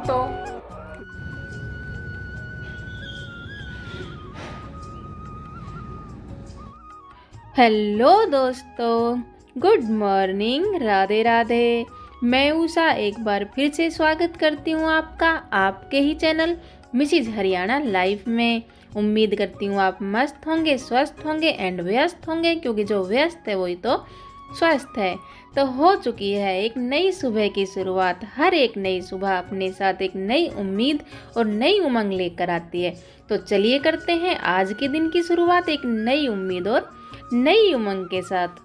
तो हेलो दोस्तों, good morning, Radhe Radhe. मैं उषा एक बार फिर से स्वागत करती हूँ आपका आपके ही चैनल मिसिज हरियाणा लाइफ में। उम्मीद करती हूँ आप मस्त होंगे, स्वस्थ होंगे एंड व्यस्त होंगे, क्योंकि जो व्यस्त है वही तो स्वस्थ है। तो हो चुकी है एक नई सुबह की शुरुआत। हर एक नई सुबह अपने साथ एक नई उम्मीद और नई उमंग लेकर आती है। तो चलिए करते हैं आज के दिन की शुरुआत एक नई उम्मीद और नई उमंग के साथ।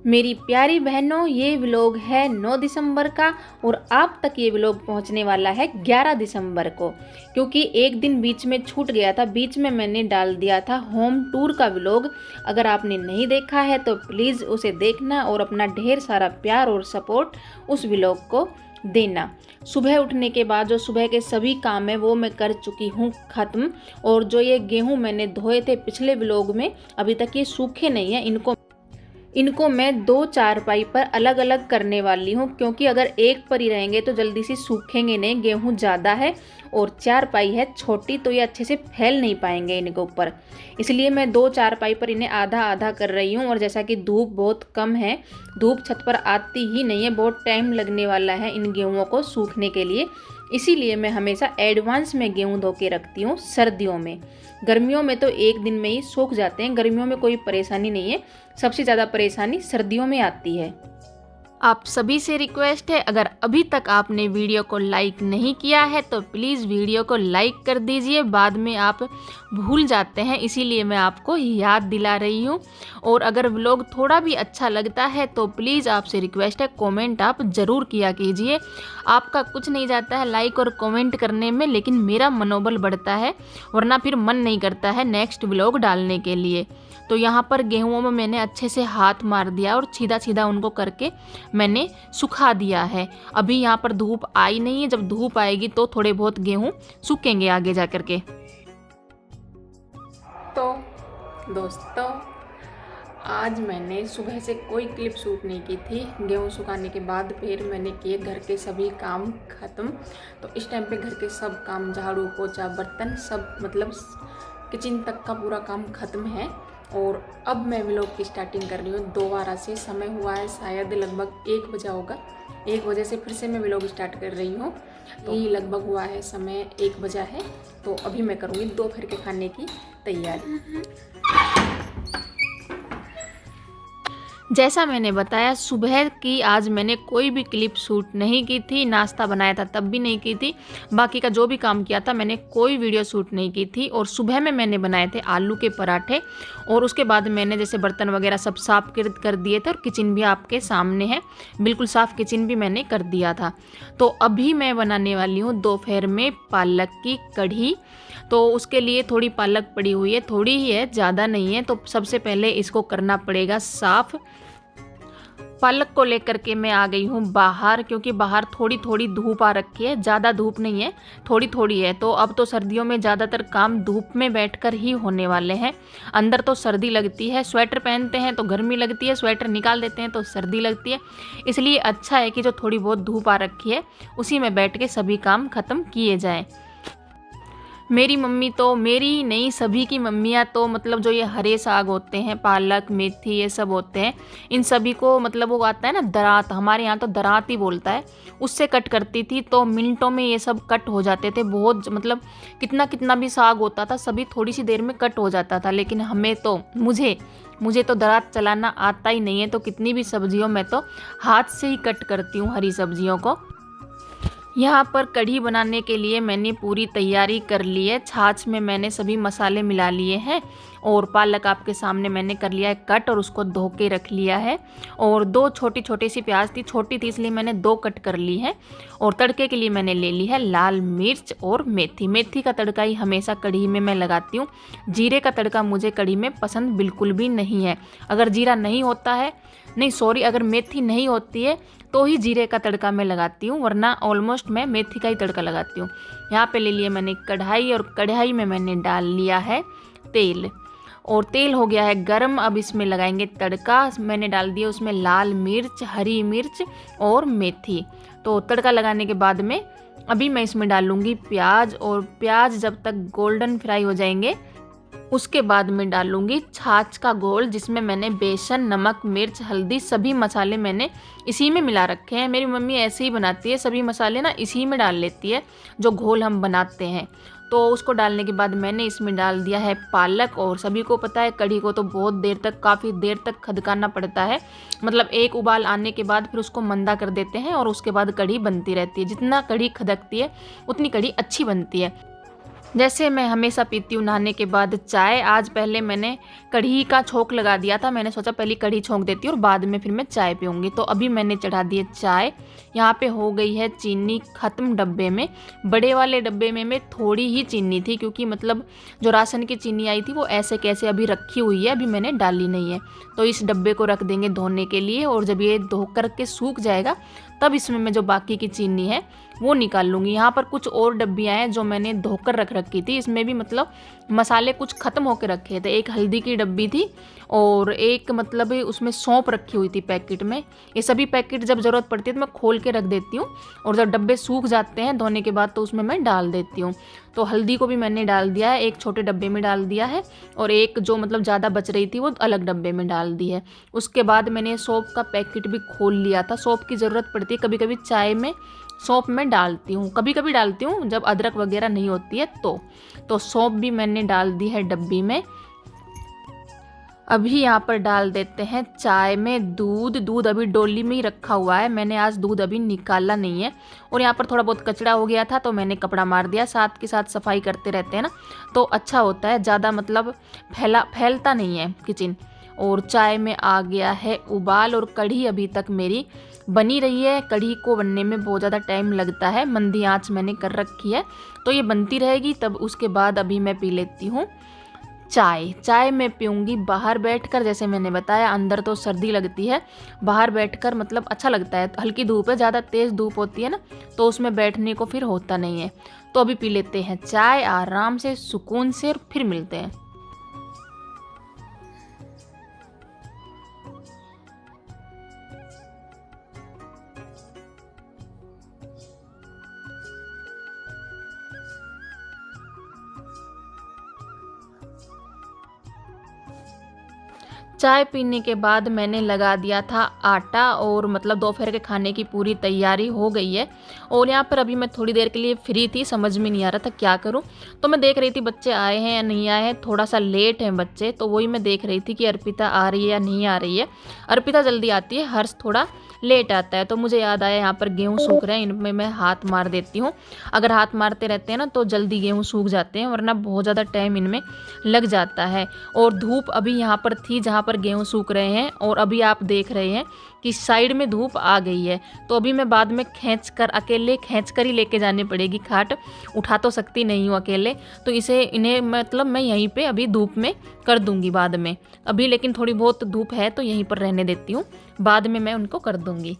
मेरी प्यारी बहनों, ये व्लॉग है 9 दिसंबर का और आप तक ये व्लॉग पहुंचने वाला है 11 दिसंबर को, क्योंकि एक दिन बीच में छूट गया था। बीच में मैंने डाल दिया था होम टूर का व्लॉग। अगर आपने नहीं देखा है तो प्लीज़ उसे देखना और अपना ढेर सारा प्यार और सपोर्ट उस व्लॉग को देना। सुबह उठने के बाद जो सुबह के सभी काम है वो मैं कर चुकी हूँ ख़त्म। और जो ये गेहूँ मैंने धोए थे पिछले व्लॉग में, अभी तक ये सूखे नहीं हैं। इनको मैं 2 चारपाई पर अलग अलग करने वाली हूँ, क्योंकि अगर एक पर ही रहेंगे तो जल्दी से सूखेंगे नहीं। गेहूँ ज़्यादा है और चारपाई है छोटी, तो ये अच्छे से फैल नहीं पाएंगे इनके ऊपर। इसलिए मैं 2 चारपाई पर इन्हें आधा आधा कर रही हूँ। और जैसा कि धूप बहुत कम है, धूप छत पर आती ही नहीं है, बहुत टाइम लगने वाला है इन गेहूँों को सूखने के लिए। इसीलिए मैं हमेशा एडवांस में गेहूँ धो के रखती हूँ सर्दियों में। गर्मियों में तो एक दिन में ही सूख जाते हैं, गर्मियों में कोई परेशानी नहीं है। सबसे ज़्यादा परेशानी सर्दियों में आती है। आप सभी से रिक्वेस्ट है, अगर अभी तक आपने वीडियो को लाइक नहीं किया है तो प्लीज़ वीडियो को लाइक कर दीजिए। बाद में आप भूल जाते हैं, इसीलिए मैं आपको याद दिला रही हूँ। और अगर व्लॉग थोड़ा भी अच्छा लगता है तो प्लीज़ आपसे रिक्वेस्ट है, कमेंट आप ज़रूर किया कीजिए। आपका कुछ नहीं जाता है लाइक और कमेंट करने में, लेकिन मेरा मनोबल बढ़ता है, वरना फिर मन नहीं करता है नेक्स्ट व्लॉग डालने के लिए। तो यहाँ पर गेहूँों में मैंने अच्छे से हाथ मार दिया और सीधा सीधा उनको करके मैंने सुखा दिया है। अभी यहाँ पर धूप आई नहीं है, जब धूप आएगी तो थोड़े बहुत गेहूँ सूखेंगे आगे जा कर के। तो दोस्तों, आज मैंने सुबह से कोई क्लिप शूट नहीं की थी। गेहूँ सुखाने के बाद फिर मैंने किए घर के सभी काम ख़त्म। तो इस टाइम पे घर के सब काम, झाड़ू पोछा बर्तन सब, मतलब किचन तक का पूरा काम ख़त्म है। और अब मैं व्लॉग की स्टार्टिंग कर रही हूँ दोबारा से। समय हुआ है शायद लगभग 1 बजा होगा, 1 बजे से फिर से मैं व्लॉग स्टार्ट कर रही हूँ। तो ये लगभग हुआ है समय 1 बजा है। तो अभी मैं करूँगी दोपहर के खाने की तैयारी। जैसा मैंने बताया, सुबह की आज मैंने कोई भी क्लिप शूट नहीं की थी। नाश्ता बनाया था तब भी नहीं की थी। बाकी का जो भी काम किया था मैंने कोई वीडियो शूट नहीं की थी। और सुबह में मैंने बनाए थे आलू के पराठे, और उसके बाद मैंने जैसे बर्तन वगैरह सब साफ कर दिए थे। और किचन भी आपके सामने है, बिल्कुल साफ़ किचन भी मैंने कर दिया था। तो अभी मैं बनाने वाली हूँ दोपहर में पालक की कढ़ी। तो उसके लिए थोड़ी पालक पड़ी हुई है, थोड़ी ही है, ज़्यादा नहीं है। तो सबसे पहले इसको करना पड़ेगा साफ़। पालक को लेकर के मैं आ गई हूँ बाहर, क्योंकि बाहर थोड़ी थोड़ी धूप आ रखी है, ज़्यादा धूप नहीं है, थोड़ी थोड़ी है। तो अब तो सर्दियों में ज़्यादातर काम धूप में बैठकर ही होने वाले हैं। अंदर तो सर्दी लगती है, स्वेटर पहनते हैं तो गर्मी लगती है, स्वेटर निकाल देते हैं तो सर्दी लगती है। इसलिए अच्छा है कि जो थोड़ी बहुत धूप आ रखी है उसी में बैठ के सभी काम ख़त्म किए जाएँ। मेरी मम्मी तो, मेरी ही नहीं सभी की मम्मियाँ तो, मतलब जो ये हरे साग होते हैं, पालक मेथी ये सब होते हैं, इन सभी को मतलब वो आता है ना दरात, हमारे यहाँ तो दरात ही बोलता है, उससे कट करती थी। तो मिनटों में ये सब कट हो जाते थे। बहुत मतलब कितना कितना भी साग होता था, सभी थोड़ी सी देर में कट हो जाता था। लेकिन हमें तो, मुझे तो दरात चलाना आता ही नहीं है। तो कितनी भी सब्जियों में तो हाथ से ही कट करती हूँ हरी सब्जियों को। यहाँ पर कढ़ी बनाने के लिए मैंने पूरी तैयारी कर ली है। छाछ में मैंने सभी मसाले मिला लिए हैं और पालक आपके सामने मैंने कर लिया है कट और उसको धो के रख लिया है। और 2 छोटी छोटी सी प्याज थी, छोटी थी इसलिए मैंने 2 कट कर ली है। और तड़के के लिए मैंने ले ली है लाल मिर्च और मेथी। मेथी का तड़का ही हमेशा कढ़ी में मैं लगाती हूँ। जीरे का तड़का मुझे कढ़ी में पसंद बिल्कुल भी नहीं है। अगर जीरा नहीं होता है, नहीं सॉरी, अगर मेथी नहीं होती है तो ही जीरे का तड़का मैं लगाती हूँ, वरना ऑलमोस्ट मैं मेथी का ही तड़का लगाती हूँ। यहाँ पे ले लिया मैंने कढ़ाई और कढ़ाई में मैंने डाल लिया है तेल और तेल हो गया है गरम। अब इसमें लगाएंगे तड़का। मैंने डाल दिया उसमें लाल मिर्च, हरी मिर्च और मेथी। तो तड़का लगाने के बाद में अभी मैं इसमें डालूँगी प्याज, और प्याज जब तक गोल्डन फ्राई हो जाएंगे उसके बाद में डालूंगी छाछ का घोल, जिसमें मैंने बेसन, नमक, मिर्च, हल्दी सभी मसाले मैंने इसी में मिला रखे हैं। मेरी मम्मी ऐसे ही बनाती है, सभी मसाले ना इसी में डाल लेती है जो घोल हम बनाते हैं। तो उसको डालने के बाद मैंने इसमें डाल दिया है पालक। और सभी को पता है कढ़ी को तो बहुत देर तक, काफ़ी देर तक खदकाना पड़ता है, मतलब एक उबाल आने के बाद फिर उसको मंदा कर देते हैं और उसके बाद कढ़ी बनती रहती है। जितना कढ़ी खदकती है उतनी कढ़ी अच्छी बनती है। जैसे मैं हमेशा पीती हूँ नहाने के बाद चाय, आज पहले मैंने कढ़ी का छोंक लगा दिया था। मैंने सोचा पहले कढ़ी छोंक देती हूँ और बाद में फिर मैं चाय पीऊँगी। तो अभी मैंने चढ़ा दी है चाय। यहाँ पे हो गई है चीनी ख़त्म डब्बे में। बड़े वाले डब्बे में थोड़ी ही चीनी थी, क्योंकि मतलब जो राशन की चीनी आई थी वो ऐसे कैसे अभी रखी हुई है, अभी मैंने डाली नहीं है। तो इस डब्बे को रख देंगे धोने के लिए, और जब ये धो कर के सूख जाएगा तब इसमें मैं जो बाकी की चीनी है वो निकाल लूँगी। यहाँ पर कुछ और डब्बियाँ हैं जो मैंने धोकर रख रखी थी। इसमें भी मतलब मसाले कुछ ख़त्म होकर रखे थे। एक हल्दी की डब्बी थी और एक मतलब उसमें सौंफ रखी हुई थी पैकेट में। ये सभी पैकेट जब ज़रूरत पड़ती है तो मैं खोल के रख देती हूँ, और जब डब्बे सूख जाते हैं धोने के बाद तो उसमें मैं डाल देती हूँ। तो हल्दी को भी मैंने डाल दिया है, एक छोटे डब्बे में डाल दिया है, और एक जो मतलब ज़्यादा बच रही थी वो अलग डब्बे में डाल दी है। उसके बाद मैंने सौंफ का पैकेट भी खोल लिया था। सौंफ की ज़रूरत पड़ती है कभी कभी चाय में, सौंफ मैं डालती हूँ, कभी कभी डालती हूँ जब अदरक वगैरह नहीं होती है तो सौंफ भी मैंने डाल दी है डब्बी में। अभी यहाँ पर डाल देते हैं चाय में दूध अभी डोली में ही रखा हुआ है, मैंने आज दूध अभी निकाला नहीं है। और यहाँ पर थोड़ा बहुत कचरा हो गया था तो मैंने कपड़ा मार दिया। साथ के साथ सफाई करते रहते हैं ना तो अच्छा होता है, ज़्यादा मतलब फैलता नहीं है किचन। और चाय में आ गया है उबाल, और कढ़ी अभी तक मेरी बनी रही है। कढ़ी को बनने में बहुत ज़्यादा टाइम लगता है, मंदी आंच मैंने कर रखी है, तो ये बनती रहेगी। तब उसके बाद अभी मैं पी लेती हूँ चाय मैं पीऊँगी बाहर बैठकर। जैसे मैंने बताया अंदर तो सर्दी लगती है, बाहर बैठकर मतलब अच्छा लगता है। हल्की धूप है, ज़्यादा तेज़ धूप होती है ना तो उसमें बैठने को फिर होता नहीं है। तो अभी पी लेते हैं चाय आराम से, सुकून से, और फिर मिलते हैं। चाय पीने के बाद मैंने लगा दिया था आटा, और मतलब दोपहर के खाने की पूरी तैयारी हो गई है। और यहाँ पर अभी मैं थोड़ी देर के लिए फ्री थी, समझ में नहीं आ रहा था क्या करूँ। तो मैं देख रही थी बच्चे आए हैं या नहीं आए हैं, थोड़ा सा लेट हैं बच्चे, तो वही मैं देख रही थी कि अर्पिता आ रही है या नहीं आ रही है। अर्पिता जल्दी आती है, हर्ष थोड़ा लेट आता है। तो मुझे याद आया यहाँ पर गेहूँ सूख रहे हैं, इनमें मैं हाथ मार देती हूँ। अगर हाथ मारते रहते हैं ना तो जल्दी गेहूँ सूख जाते हैं, वरना बहुत ज़्यादा टाइम इनमें लग जाता है। और धूप अभी यहाँ पर थी जहाँ पर गेहूँ सूख रहे हैं, और अभी आप देख रहे हैं कि साइड में धूप आ गई है। तो अभी मैं बाद में अकेले खींच कर ही लेके जानी पड़ेगी खाट, उठा तो सकती नहीं हूँ अकेले। तो इन्हें मतलब मैं यहीं पे अभी धूप में कर दूंगी बाद में। अभी लेकिन थोड़ी बहुत धूप है तो यहीं पर रहने देती हूँ, बाद में मैं उनको कर दूंगी।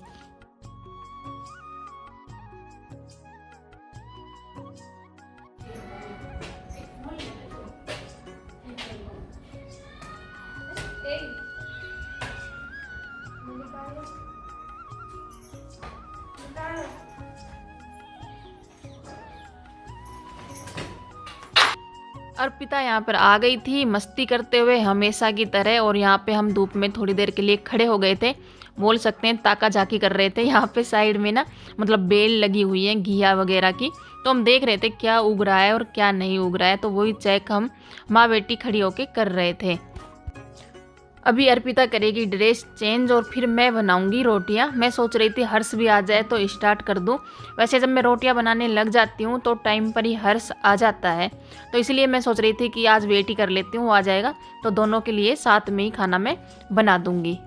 अर्पिता यहाँ पर आ गई थी मस्ती करते हुए हमेशा की तरह, और यहाँ पे हम धूप में थोड़ी देर के लिए खड़े हो गए थे, बोल सकते हैं ताका झाकी कर रहे थे। यहाँ पे साइड में ना मतलब बेल लगी हुई है घिया वगैरह की, तो हम देख रहे थे क्या उग रहा है और क्या नहीं उग रहा है। तो वही चेक हम माँ बेटी खड़ी होके कर रहे थे। अभी अर्पिता करेगी ड्रेस चेंज और फिर मैं बनाऊंगी रोटियां। मैं सोच रही थी हर्ष भी आ जाए तो स्टार्ट कर दूं। वैसे जब मैं रोटियां बनाने लग जाती हूं तो टाइम पर ही हर्ष आ जाता है, तो इसलिए मैं सोच रही थी कि आज वेट ही कर लेती हूँ, वो आ जाएगा तो दोनों के लिए साथ में ही खाना मैं बना दूंगी।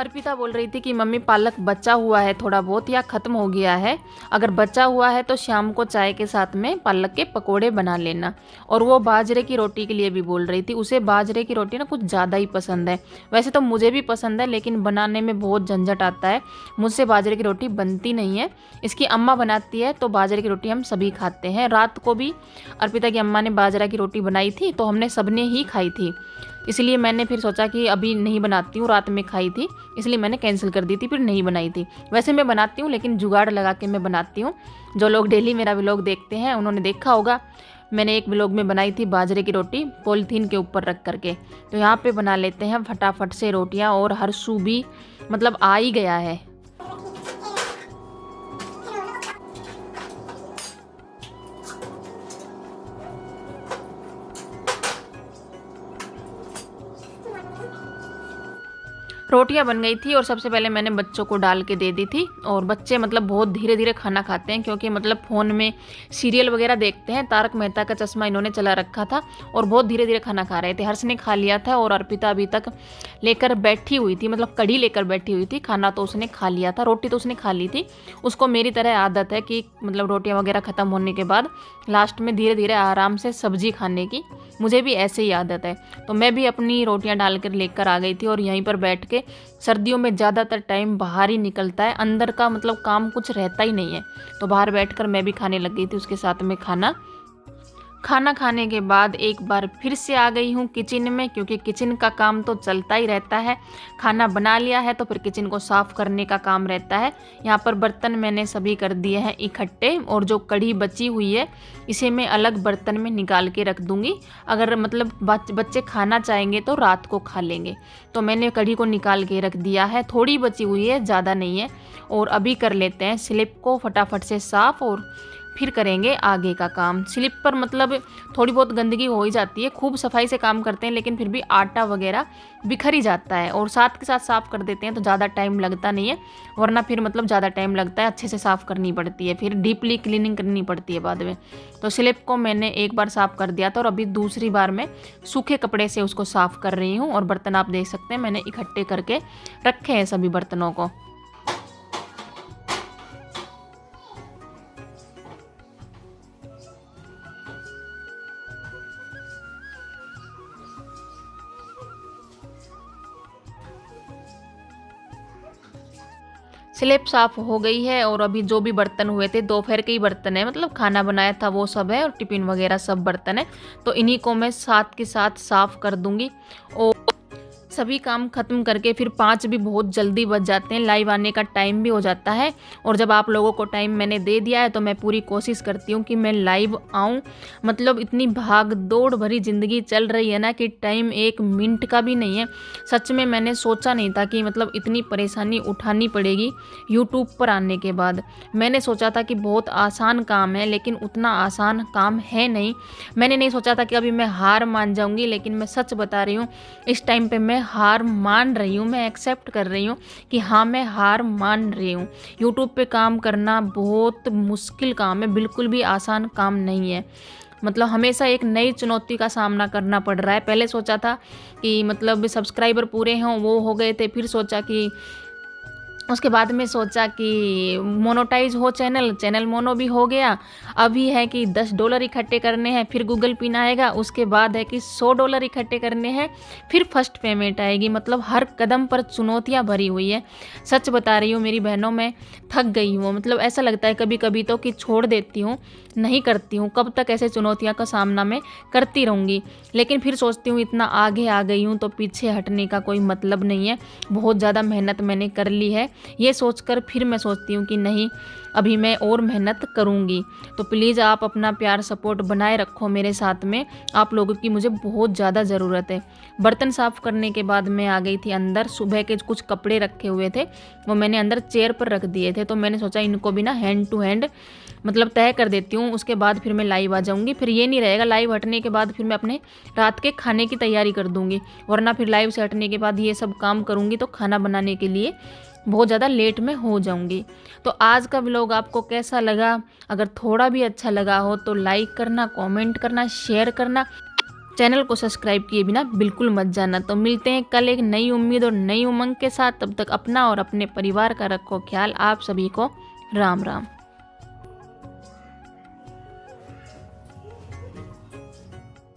अर्पिता बोल रही थी कि मम्मी पालक बचा हुआ है थोड़ा बहुत या ख़त्म हो गया है, अगर बचा हुआ है तो शाम को चाय के साथ में पालक के पकोड़े बना लेना। और वो बाजरे की रोटी के लिए भी बोल रही थी, उसे बाजरे की रोटी ना कुछ ज़्यादा ही पसंद है। वैसे तो मुझे भी पसंद है लेकिन बनाने में बहुत झंझट आता है, मुझसे बाजरे की रोटी बनती नहीं है। इसकी अम्मा बनाती है तो बाजरे की रोटी हम सभी खाते हैं। रात को भी अर्पिता की अम्मा ने बाजरा की रोटी बनाई थी तो हमने सबने ही खाई थी, इसलिए मैंने फिर सोचा कि अभी नहीं बनाती हूँ, रात में खाई थी इसलिए मैंने कैंसिल कर दी थी, फिर नहीं बनाई थी। वैसे मैं बनाती हूँ लेकिन जुगाड़ लगा के मैं बनाती हूँ। जो लोग डेली मेरा व्लॉग देखते हैं उन्होंने देखा होगा, मैंने एक व्लॉग में बनाई थी बाजरे की रोटी पॉलीथीन के ऊपर रख करके। तो यहाँ पे बना लेते हैं फटाफट से रोटियाँ, और हर्षू भी मतलब आ ही गया है। रोटियां बन गई थी और सबसे पहले मैंने बच्चों को डाल के दे दी थी। और बच्चे मतलब बहुत धीरे धीरे खाना खाते हैं क्योंकि मतलब फ़ोन में सीरियल वगैरह देखते हैं। तारक मेहता का चश्मा इन्होंने चला रखा था और बहुत धीरे धीरे खाना खा रहे थे। हर्ष ने खा लिया था और अर्पिता अभी तक लेकर बैठी हुई थी, मतलब कढ़ी लेकर बैठी हुई थी। खाना तो उसने खा लिया था, रोटी तो उसने खा ली थी। उसको मेरी तरह आदत है कि मतलब रोटियाँ वगैरह ख़त्म होने के बाद लास्ट में धीरे धीरे आराम से सब्जी खाने की, मुझे भी ऐसे ही आदत है। तो मैं भी अपनी रोटियां डाल कर लेकर आ गई थी और यहीं पर बैठ के, सर्दियों में ज़्यादातर टाइम बाहर ही निकलता है, अंदर का मतलब काम कुछ रहता ही नहीं है। तो बाहर बैठकर मैं भी खाने लग गई थी उसके साथ में खाना खाने के बाद एक बार फिर से आ गई हूँ किचन में, क्योंकि किचन का काम तो चलता ही रहता है। खाना बना लिया है तो फिर किचन को साफ़ करने का काम रहता है। यहाँ पर बर्तन मैंने सभी कर दिए हैं इकट्ठे, और जो कढ़ी बची हुई है इसे मैं अलग बर्तन में निकाल के रख दूँगी। अगर मतलब बच्चे खाना चाहेंगे तो रात को खा लेंगे। तो मैंने कढ़ी को निकाल के रख दिया है, थोड़ी बची हुई है, ज़्यादा नहीं है। और अभी कर लेते हैं स्लिप को फटाफट से साफ़ और फिर करेंगे आगे का काम। स्लिप पर मतलब थोड़ी बहुत गंदगी हो ही जाती है, खूब सफाई से काम करते हैं लेकिन फिर भी आटा वगैरह बिखर ही जाता है, और साथ के साथ साफ़ कर देते हैं तो ज़्यादा टाइम लगता नहीं है। वरना फिर मतलब ज़्यादा टाइम लगता है, अच्छे से साफ़ करनी पड़ती है, फिर डीपली क्लीनिंग करनी पड़ती है बाद में। तो स्लिप को मैंने एक बार साफ़ कर दिया था और अभी दूसरी बार मैं सूखे कपड़े से उसको साफ़ कर रही हूँ। और बर्तन आप देख सकते हैं मैंने इकट्ठे करके रखे हैं सभी बर्तनों को। स्लेब साफ़ हो गई है और अभी जो भी बर्तन हुए थे, दोपहर के ही बर्तन है, मतलब खाना बनाया था वो सब है, और टिफ़िन वगैरह सब बर्तन है। तो इन्हीं को मैं साथ के साथ साफ़ कर दूंगी। और सभी काम खत्म करके फिर 5 भी बहुत जल्दी बज जाते हैं, लाइव आने का टाइम भी हो जाता है। और जब आप लोगों को टाइम मैंने दे दिया है तो मैं पूरी कोशिश करती हूँ कि मैं लाइव आऊँ। मतलब इतनी भाग दौड़ भरी ज़िंदगी चल रही है ना कि टाइम 1 मिनट का भी नहीं है। सच में मैंने सोचा नहीं था कि मतलब इतनी परेशानी उठानी पड़ेगी यूट्यूब पर आने के बाद। मैंने सोचा था कि बहुत आसान काम है, लेकिन उतना आसान काम है नहीं। मैंने नहीं सोचा था कि अभी मैं हार मान जाऊँगी, लेकिन मैं सच बता रही हूँ इस टाइम पर मैं हार मान रही हूँ। मैं एक्सेप्ट कर रही हूँ कि हाँ मैं हार मान रही हूँ। यूट्यूब पे काम करना बहुत मुश्किल काम है, बिल्कुल भी आसान काम नहीं है। मतलब हमेशा एक नई चुनौती का सामना करना पड़ रहा है। पहले सोचा था कि मतलब सब्सक्राइबर पूरे हों, वो हो गए थे। फिर सोचा कि उसके बाद में सोचा कि मोनोटाइज हो चैनल मोनो भी हो गया। अभी है कि $10 इकट्ठे करने हैं, फिर गूगल पिन आएगा। उसके बाद है कि $100 इकट्ठे करने हैं, फिर फर्स्ट पेमेंट आएगी। मतलब हर कदम पर चुनौतियां भरी हुई है। सच बता रही हूँ मेरी बहनों, मैं थक गई हूँ। मतलब ऐसा लगता है कभी कभी तो कि छोड़ देती हूँ, नहीं करती हूँ। कब तक ऐसे चुनौतियाँ का सामना मैं करती रहूँगी। लेकिन फिर सोचती हूँ इतना आगे आ गई हूँ तो पीछे हटने का कोई मतलब नहीं है। बहुत ज़्यादा मेहनत मैंने कर ली है, ये सोचकर फिर मैं सोचती हूँ कि नहीं, अभी मैं और मेहनत करूँगी। तो प्लीज़ आप अपना प्यार सपोर्ट बनाए रखो मेरे साथ में, आप लोगों की मुझे बहुत ज़्यादा ज़रूरत है। बर्तन साफ़ करने के बाद मैं आ गई थी अंदर। सुबह के कुछ कपड़े रखे हुए थे वो मैंने अंदर चेयर पर रख दिए थे, तो मैंने सोचा इनको भी ना हैंड टू हैंड मतलब तय कर देती हूँ। उसके बाद फिर मैं लाइव आ जाऊँगी। फिर ये नहीं रहेगा लाइव हटने के बाद फिर मैं अपने रात के खाने की तैयारी कर दूँगी, वरना फिर लाइव से हटने के बाद ये सब काम करूँगी तो खाना बनाने के लिए बहुत ज़्यादा लेट में हो जाऊंगी। तो आज का व्लॉग आपको कैसा लगा? अगर थोड़ा भी अच्छा लगा हो तो लाइक करना, कमेंट करना, शेयर करना चैनल को सब्सक्राइब किए बिना बिल्कुल मत जाना। तो मिलते हैं कल एक नई उम्मीद और नई उमंग के साथ। तब तक अपना और अपने परिवार का रखो ख्याल। आप सभी को राम राम।